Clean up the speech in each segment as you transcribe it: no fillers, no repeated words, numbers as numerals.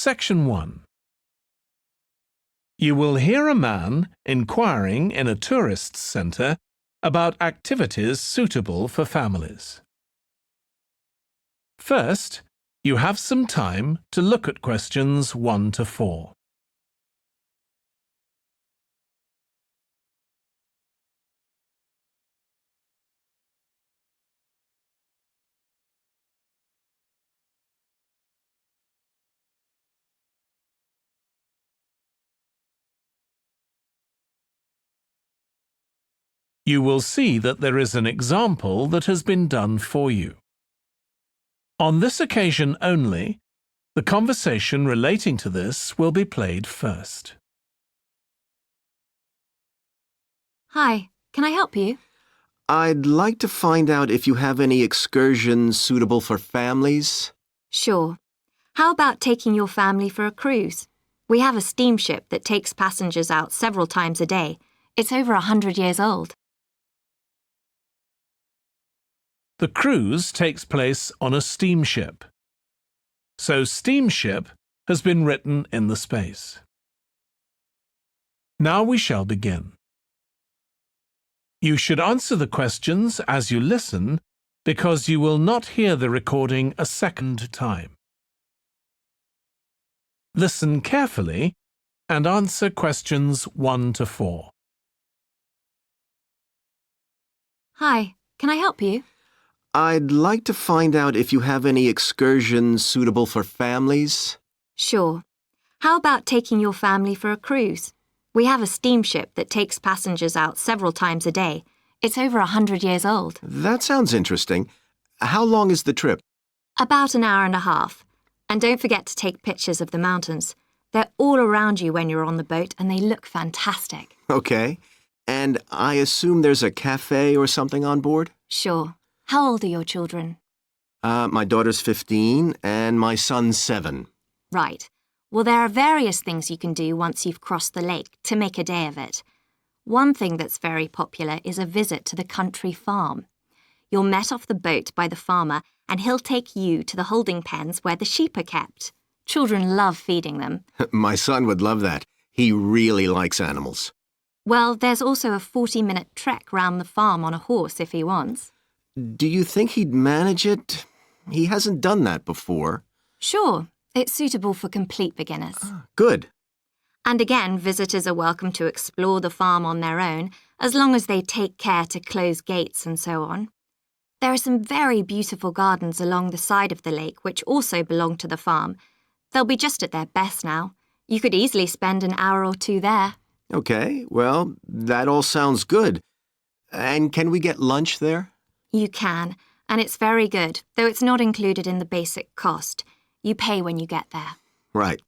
Section 1. You will hear a man inquiring in a tourist centre about activities suitable for families. First, you have some time to look at questions 1 to 4. You will see that there is an example that has been done for you. On this occasion only, the conversation relating to this will be played first. Hi, can I help you? I'd like to find out if you have any excursions suitable for families. Sure. How about taking your family for a cruise? We have a steamship that takes passengers out several times a day. It's over 100 years old. The cruise takes place on a steamship. So steamship has been written in the space. Now we shall begin. You should answer the questions as you listen because you will not hear the recording a second time. Listen carefully and answer questions 1 to 4. Hi, can I help you? I'd like to find out if you have any excursions suitable for families. Sure. How about taking your family for a cruise? We have a steamship that takes passengers out several times a day. It's over 100 years old. That sounds interesting. How long is the trip? About an hour and a half. And don't forget to take pictures of the mountains. They're all around you when you're on the boat and they look fantastic. Okay. And I assume there's a cafe or something on board? Sure. How old are your children? My daughter's 15 and my son's 7. Right. Well, there are various things you can do once you've crossed the lake to make a day of it. One thing that's very popular is a visit to the country farm. You're met off the boat by the farmer and he'll take you to the holding pens where the sheep are kept. Children love feeding them. My son would love that. He really likes animals. Well, there's also a 40-minute trek round the farm on a horse if he wants. Do you think he'd manage it? He hasn't done that before. Sure. It's suitable for complete beginners. Good. And again, visitors are welcome to explore the farm on their own, as long as they take care to close gates and so on. There are some very beautiful gardens along the side of the lake which also belong to the farm. They'll be just at their best now. You could easily spend an hour or 2 there. Okay, well, that all sounds good. And can we get lunch there? You can, and it's very good, though it's not included in the basic cost. You pay when you get there. Right.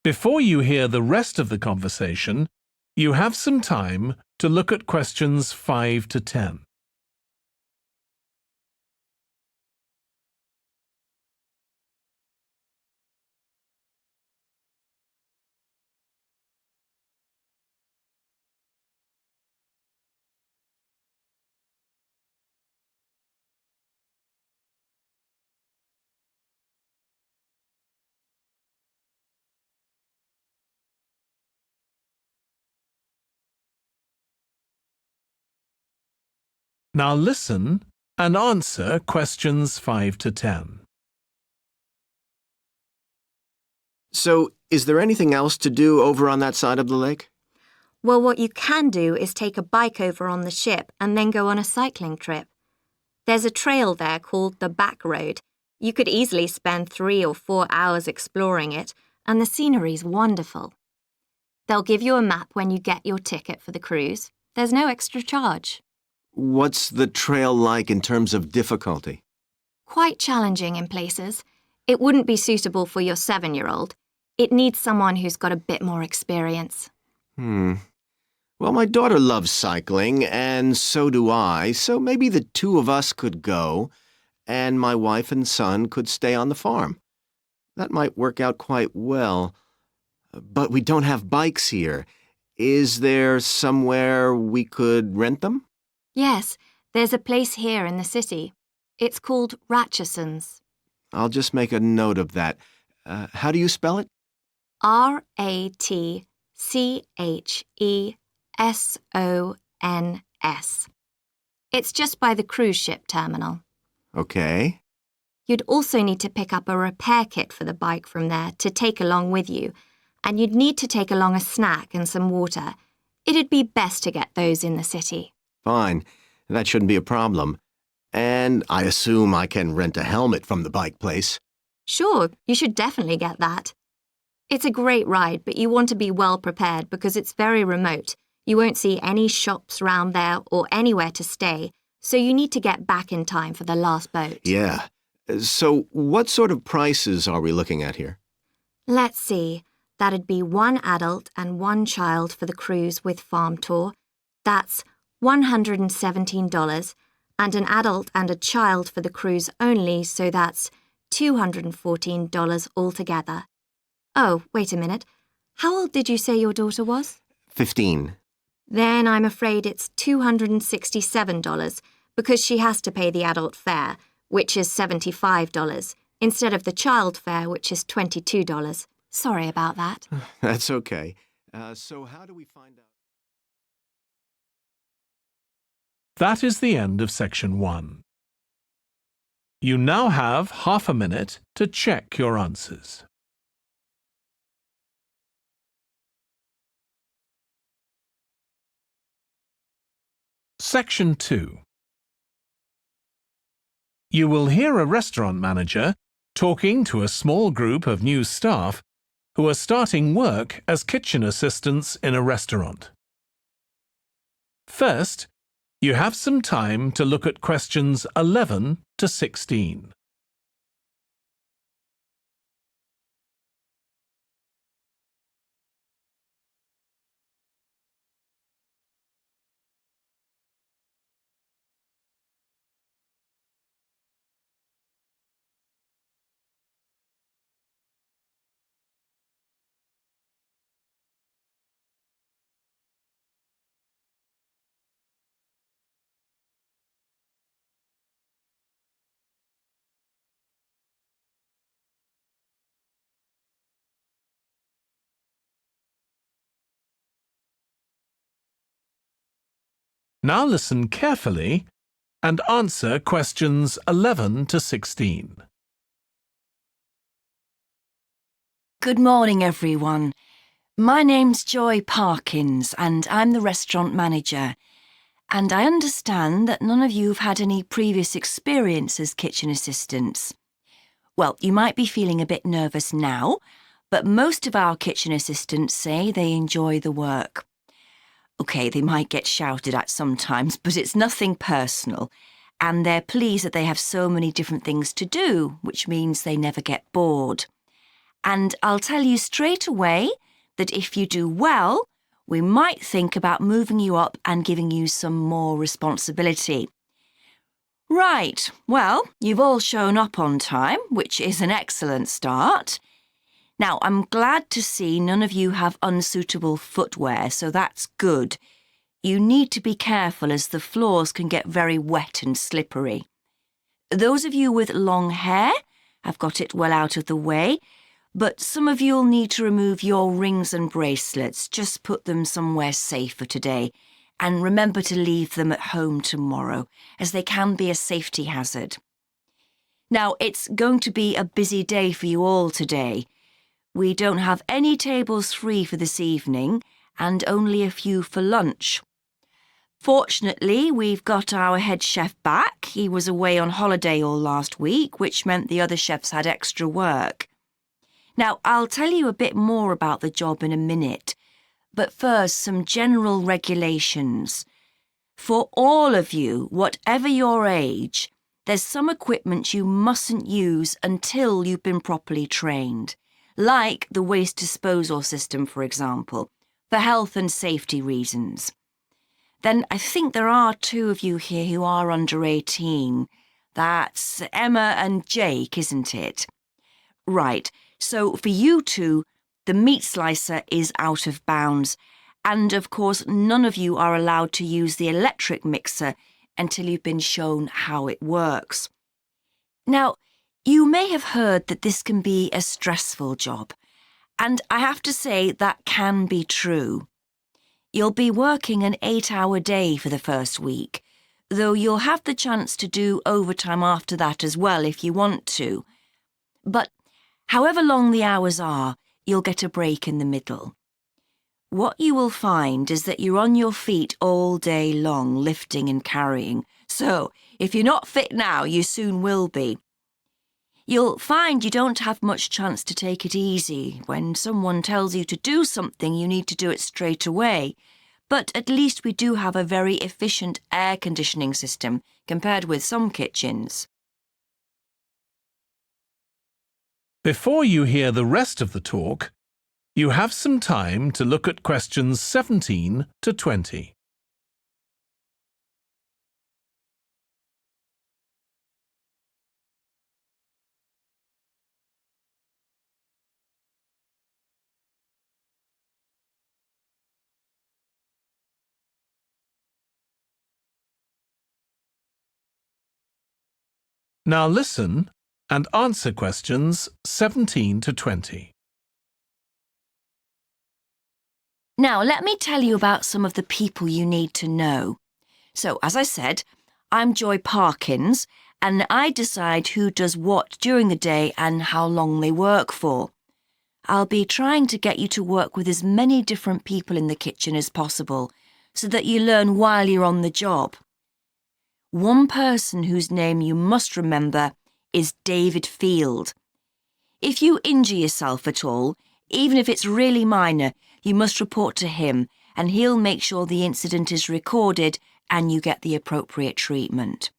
Before you hear the rest of the conversation, you have some time to look at questions 5 to 10. Now listen and answer questions 5 to 10. So, is there anything else to do over on that side of the lake? Well, what you can do is take a bike over on the ship and then go on a cycling trip. There's a trail there called the Back Road. You could easily spend 3 or 4 hours exploring it, and the scenery's wonderful. They'll give you a map when you get your ticket for the cruise. There's no extra charge. What's the trail like in terms of difficulty? Quite challenging in places. It wouldn't be suitable for your 7-year-old. It needs someone who's got a bit more experience. Well, my daughter loves cycling, and so do I, so maybe the 2 of us could go, and my wife and son could stay on the farm. That might work out quite well. But we don't have bikes here. Is there somewhere we could rent them? Yes, there's a place here in the city. It's called Ratcheson's. I'll just make a note of that. How do you spell it? Ratchessons. It's just by the cruise ship terminal. Okay. You'd also need to pick up a repair kit for the bike from there to take along with you, and you'd need to take along a snack and some water. It'd be best to get those in the city. Fine. That shouldn't be a problem. And I assume I can rent a helmet from the bike place. Sure, you should definitely get that. It's a great ride, but you want to be well prepared because it's very remote. You won't see any shops round there or anywhere to stay, so you need to get back in time for the last boat. Yeah. So what sort of prices are we looking at here? Let's see. That'd be 1 adult and 1 child for the cruise with farm tour. That's $117, and an adult and a child for the cruise only, so that's $214 altogether. Oh, wait a minute. How old did you say your daughter was? 15. Then I'm afraid it's $267 because she has to pay the adult fare, which is $75, instead of the child fare, which is $22. Sorry about that. That's okay. So how do we find out? That is the end of section 1. You now have half a minute to check your answers. Section 2. You will hear a restaurant manager talking to a small group of new staff who are starting work as kitchen assistants in a restaurant. First, you have some time to look at questions 11 to 16. Now listen carefully and answer questions 11 to 16. Good morning, everyone. My name's Joy Parkins, and I'm the restaurant manager. And I understand that none of you have had any previous experience as kitchen assistants. Well, you might be feeling a bit nervous now, but most of our kitchen assistants say they enjoy the work. OK, they might get shouted at sometimes, but it's nothing personal. And they're pleased that they have so many different things to do, which means they never get bored. And I'll tell you straight away that if you do well, we might think about moving you up and giving you some more responsibility. Right, well, you've all shown up on time, which is an excellent start. Now, I'm glad to see none of you have unsuitable footwear, so that's good. You need to be careful as the floors can get very wet and slippery. Those of you with long hair have got it well out of the way, but some of you'll need to remove your rings and bracelets. Just put them somewhere safer today, and remember to leave them at home tomorrow, as they can be a safety hazard. Now, it's going to be a busy day for you all today. We don't have any tables free for this evening, and only a few for lunch. Fortunately, we've got our head chef back. He was away on holiday all last week, which meant the other chefs had extra work. Now, I'll tell you a bit more about the job in a minute, but first, some general regulations. For all of you, whatever your age, there's some equipment you mustn't use until you've been properly trained, like the waste disposal system, for example, for health and safety reasons. Then I think there are 2 of you here who are under 18. That's Emma and Jake, isn't it? Right, so for you 2, the meat slicer is out of bounds, and of course none of you are allowed to use the electric mixer until you've been shown how it works. Now, You may have heard that this can be a stressful job, and I have to say that can be true. You'll be working an 8-hour day for the first week, though you'll have the chance to do overtime after that as well if you want to. But however long the hours are, you'll get a break in the middle. What you will find is that you're on your feet all day long, lifting and carrying, so if you're not fit now, you soon will be. You'll find you don't have much chance to take it easy. When someone tells you to do something, you need to do it straight away. But at least we do have a very efficient air conditioning system compared with some kitchens. Before you hear the rest of the talk, you have some time to look at questions 17 to 20. Now listen and answer questions 17 to 20. Now, let me tell you about some of the people you need to know. So, as I said, I'm Joy Parkins, and I decide who does what during the day and how long they work for. I'll be trying to get you to work with as many different people in the kitchen as possible, so that you learn while you're on the job. One person whose name you must remember is David Field. If you injure yourself at all, even if it's really minor, you must report to him, and he'll make sure the incident is recorded and you get the appropriate treatment.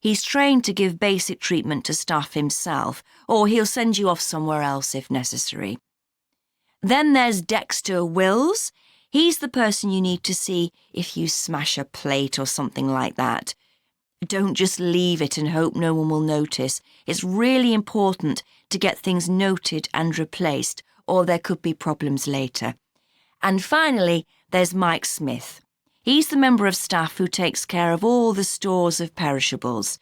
He's trained to give basic treatment to staff himself, or he'll send you off somewhere else if necessary. Then there's Dexter Wills. He's the person you need to see if you smash a plate or something like that. Don't just leave it and hope no one will notice. It's really important to get things noted and replaced, or there could be problems later. And finally, there's Mike Smith. He's the member of staff who takes care of all the stores of perishables.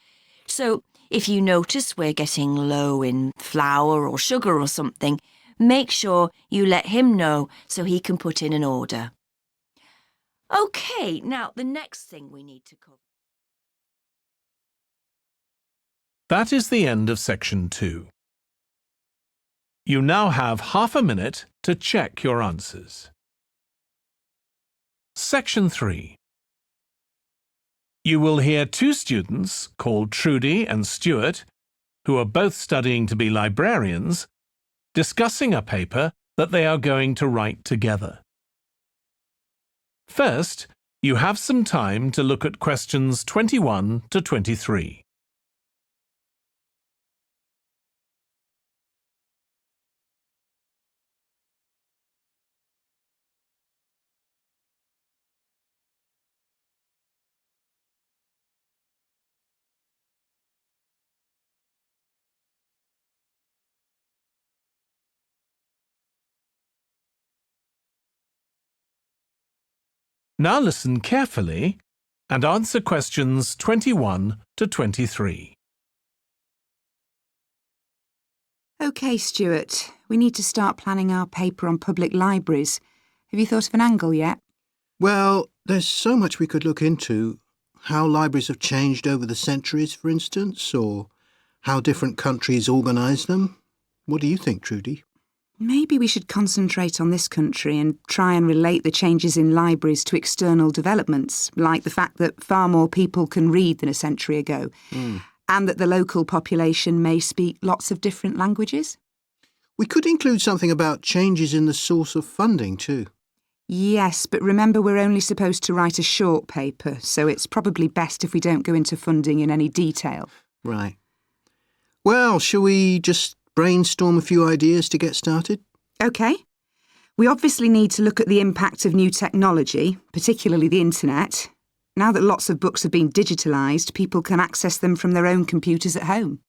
So, if you notice we're getting low in flour or sugar or something, make sure you let him know so he can put in an order. OK, now the next thing we need to cover. That is the end of section 2. You now have half a minute to check your answers. Section 3. You will hear two students called Trudy and Stuart, who are both studying to be librarians, discussing a paper that they are going to write together. First, you have some time to look at questions 21 to 23. Now listen carefully and answer questions 21 to 23. OK, Stuart, we need to start planning our paper on public libraries. Have you thought of an angle yet? Well, there's so much we could look into. How libraries have changed over the centuries, for instance, or how different countries organise them. What do you think, Trudy? Maybe we should concentrate on this country and try and relate the changes in libraries to external developments, like the fact that far more people can read than a century ago, and that the local population may speak lots of different languages. We could include something about changes in the source of funding too. Yes, but remember we're only supposed to write a short paper, so it's probably best if we don't go into funding in any detail. Right. Well, shall we just brainstorm a few ideas to get started? OK. We obviously need to look at the impact of new technology, particularly the internet. Now that lots of books have been digitalised, people can access them from their own computers at home.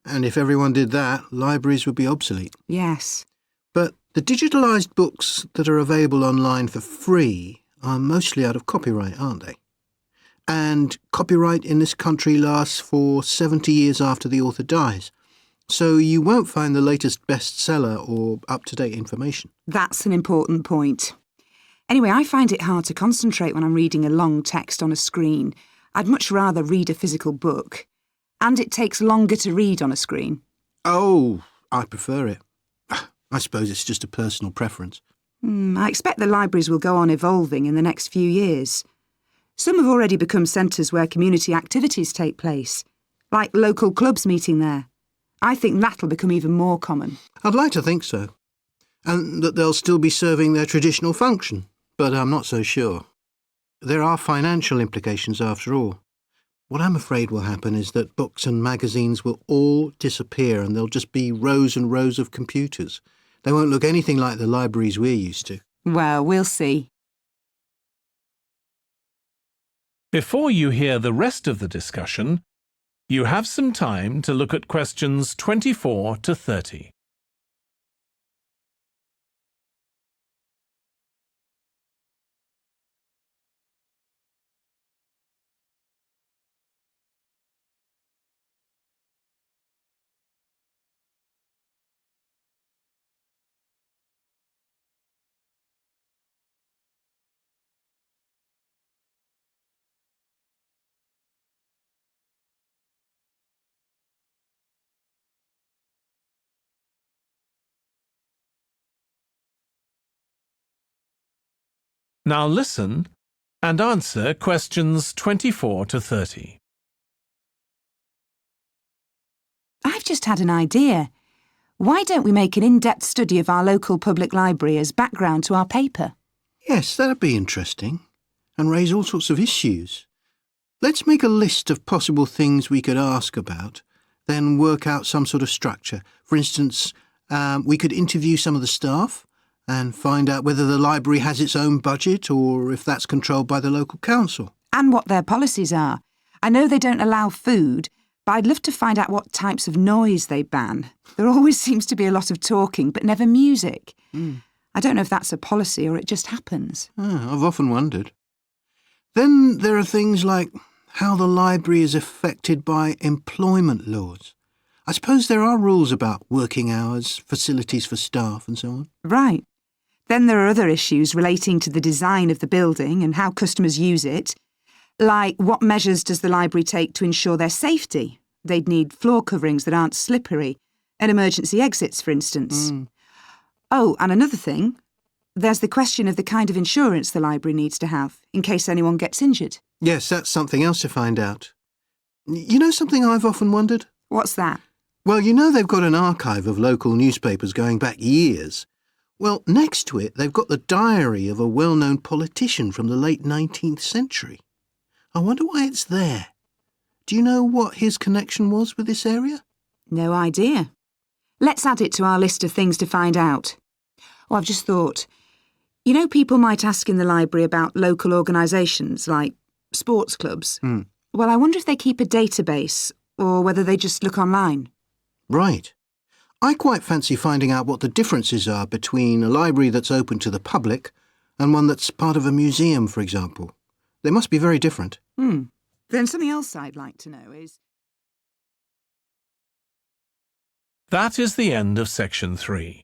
And if everyone did that, libraries would be obsolete. Yes. But the digitalised books that are available online for free are mostly out of copyright, aren't they? And copyright in this country lasts for 70 years after the author dies. So you won't find the latest bestseller or up-to-date information. That's an important point. Anyway, I find it hard to concentrate when I'm reading a long text on a screen. I'd much rather read a physical book. And it takes longer to read on a screen. Oh, I prefer it. I suppose it's just a personal preference. I expect the libraries will go on evolving in the next few years. Some have already become centres where community activities take place, like local clubs meeting there. I think that'll become even more common. I'd like to think so. And that they'll still be serving their traditional function, but I'm not so sure. There are financial implications after all. What I'm afraid will happen is that books and magazines will all disappear and there'll just be rows and rows of computers. They won't look anything like the libraries we're used to. Well, we'll see. Before you hear the rest of the discussion, you have some time to look at questions 24 to 30. Now listen and answer questions 24 to 30. I've just had an idea. Why don't we make an in-depth study of our local public library as background to our paper? Yes, that'd be interesting. And raise all sorts of issues. Let's make a list of possible things we could ask about, then work out some sort of structure. For instance, we could interview some of the staff and find out whether the library has its own budget or if that's controlled by the local council. And what their policies are. I know they don't allow food, but I'd love to find out what types of noise they ban. There always seems to be a lot of talking, but never music. I don't know if that's a policy or it just happens. I've often wondered. Then there are things like how the library is affected by employment laws. I suppose there are rules about working hours, facilities for staff and so on. Right. Then there are other issues relating to the design of the building and how customers use it, like what measures does the library take to ensure their safety? They'd need floor coverings that aren't slippery, and emergency exits, for instance. Oh, and another thing, there's the question of the kind of insurance the library needs to have, in case anyone gets injured. Yes, that's something else to find out. You know something I've often wondered? What's that? Well, you know they've got an archive of local newspapers going back years. Well, next to it, they've got the diary of a well-known politician from the late 19th century. I wonder why it's there. Do you know what his connection was with this area? No idea. Let's add it to our list of things to find out. Oh, I've just thought. You know, people might ask in the library about local organisations, like sports clubs. Well, I wonder if they keep a database, or whether they just look online. Right. I quite fancy finding out what the differences are between a library that's open to the public and one that's part of a museum, for example. They must be very different. Then something else I'd like to know is... That is the end of section 3.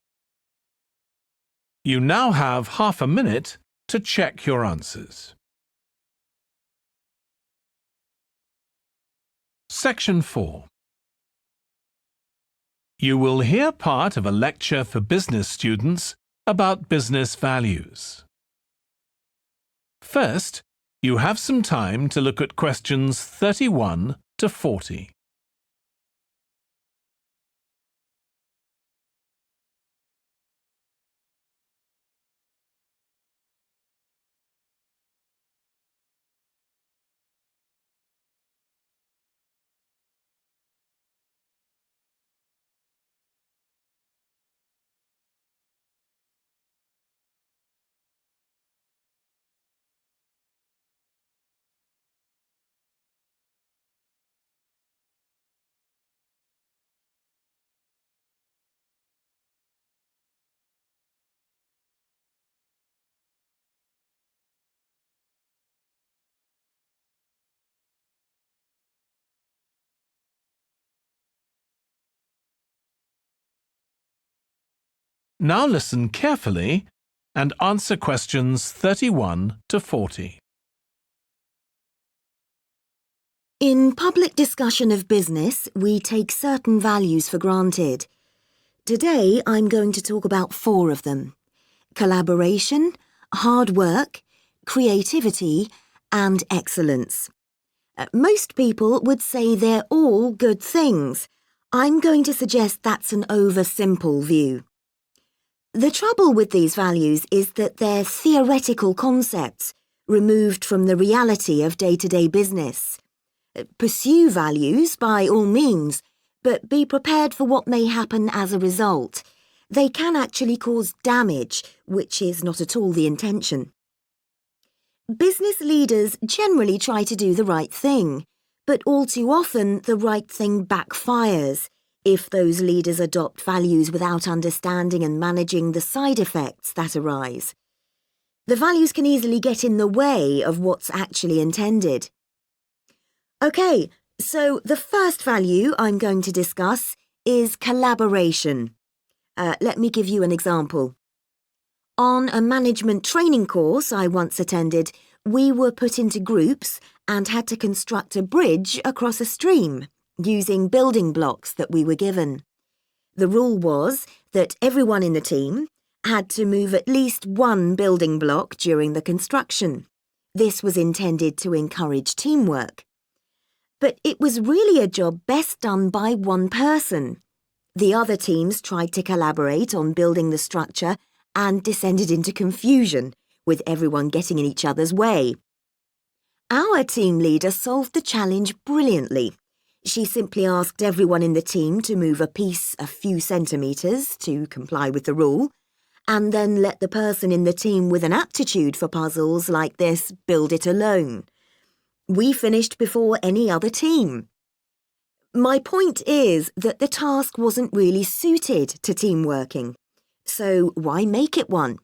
You now have half a minute to check your answers. Section 4. You will hear part of a lecture for business students about business values. First, you have some time to look at questions 31 to 40. Now listen carefully and answer questions 31 to 40. In public discussion of business, we take certain values for granted. Today, I'm going to talk about 4 of them: collaboration, hard work, creativity, and excellence. Most people would say they're all good things. I'm going to suggest that's an oversimple view. The trouble with these values is that they're theoretical concepts, removed from the reality of day-to-day business. Pursue values by all means, but be prepared for what may happen as a result. They can actually cause damage, which is not at all the intention. Business leaders generally try to do the right thing, but all too often the right thing backfires if those leaders adopt values without understanding and managing the side effects that arise. The values can easily get in the way of what's actually intended. Okay, so the first value I'm going to discuss is collaboration. Let me give you an example. On a management training course I once attended, we were put into groups and had to construct a bridge across a stream using building blocks that we were given. The rule was that everyone in the team had to move at least one building block during the construction. This was intended to encourage teamwork. But it was really a job best done by one person. The other teams tried to collaborate on building the structure and descended into confusion, with everyone getting in each other's way. Our team leader solved the challenge brilliantly. She simply asked everyone in the team to move a piece a few centimetres to comply with the rule, and then let the person in the team with an aptitude for puzzles like this build it alone. We finished before any other team. My point is that the task wasn't really suited to team working, so why make it one?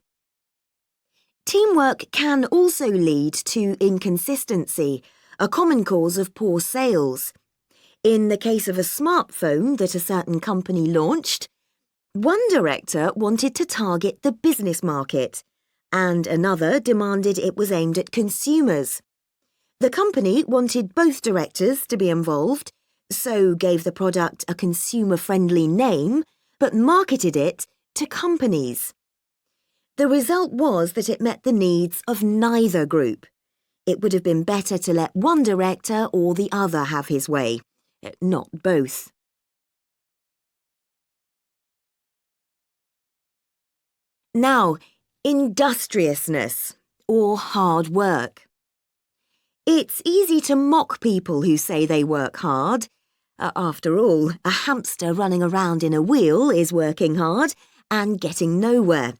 Teamwork can also lead to inconsistency, a common cause of poor sales. In the case of a smartphone that a certain company launched, one director wanted to target the business market, and another demanded it was aimed at consumers. The company wanted both directors to be involved, so gave the product a consumer-friendly name, but marketed it to companies. The result was that it met the needs of neither group. It would have been better to let one director or the other have his way, not both. Now, industriousness, or hard work. It's easy to mock people who say they work hard. After all, a hamster running around in a wheel is working hard and getting nowhere.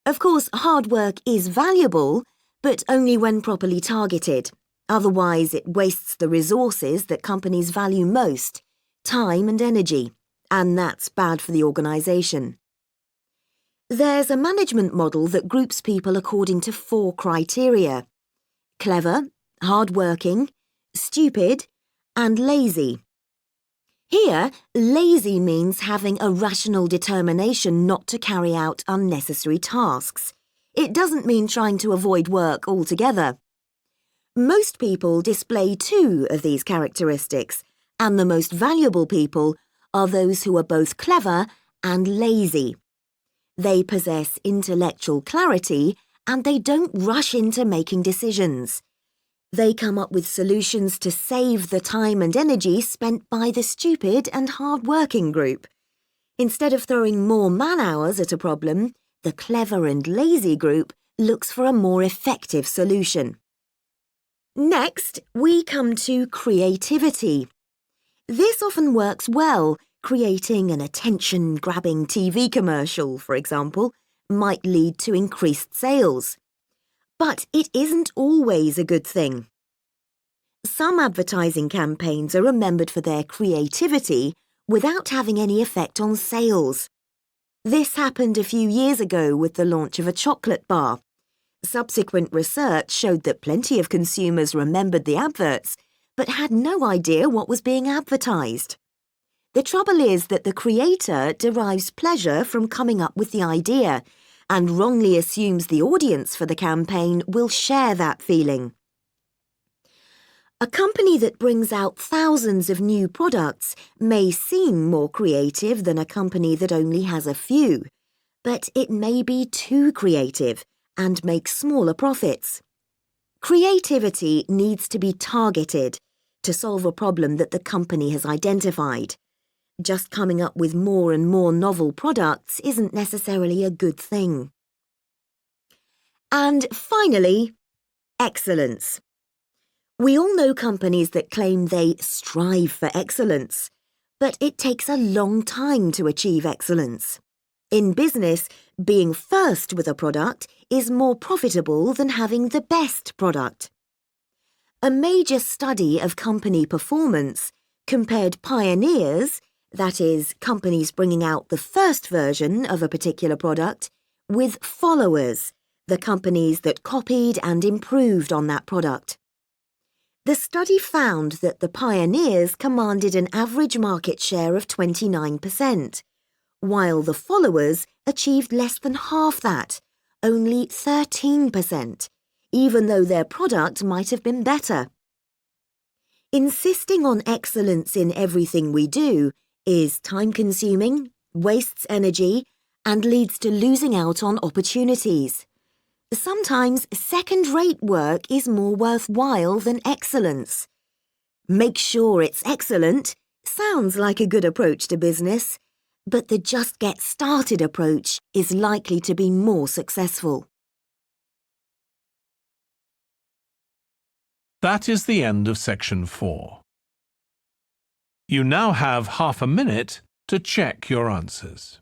Of course, hard work is valuable, but only when properly targeted. Otherwise, it wastes the resources that companies value most, time and energy, and that's bad for the organisation. There's a management model that groups people according to 4 criteria: clever, hard-working, stupid, and lazy. Here, lazy means having a rational determination not to carry out unnecessary tasks. It doesn't mean trying to avoid work altogether. Most people display 2 of these characteristics, and the most valuable people are those who are both clever and lazy. They possess intellectual clarity and they don't rush into making decisions. They come up with solutions to save the time and energy spent by the stupid and hard-working group. Instead of throwing more man-hours at a problem, the clever and lazy group looks for a more effective solution. Next, we come to creativity. This often works well. Creating an attention-grabbing TV commercial, for example, might lead to increased sales. But it isn't always a good thing. Some advertising campaigns are remembered for their creativity without having any effect on sales. This happened a few years ago with the launch of a chocolate bar. Subsequent research showed that plenty of consumers remembered the adverts, but had no idea what was being advertised. The trouble is that the creator derives pleasure from coming up with the idea and wrongly assumes the audience for the campaign will share that feeling. A company that brings out thousands of new products may seem more creative than a company that only has a few, but it may be too creative and make smaller profits. Creativity needs to be targeted to solve a problem that the company has identified. Just coming up with more and more novel products isn't necessarily a good thing. And finally, excellence. We all know companies that claim they strive for excellence, but it takes a long time to achieve excellence. In business, being first with a product is more profitable than having the best product. A major study of company performance compared pioneers, that is, companies bringing out the first version of a particular product, with followers, the companies that copied and improved on that product. The study found that the pioneers commanded an average market share of 29%, while the followers achieved less than half that, only 13%, even though their product might have been better. Insisting on excellence in everything we do is time-consuming, wastes energy, and leads to losing out on opportunities. Sometimes second-rate work is more worthwhile than excellence. Make sure it's excellent sounds like a good approach to business, but the just get started approach is likely to be more successful. That is the end of section 4. You now have half a minute to check your answers.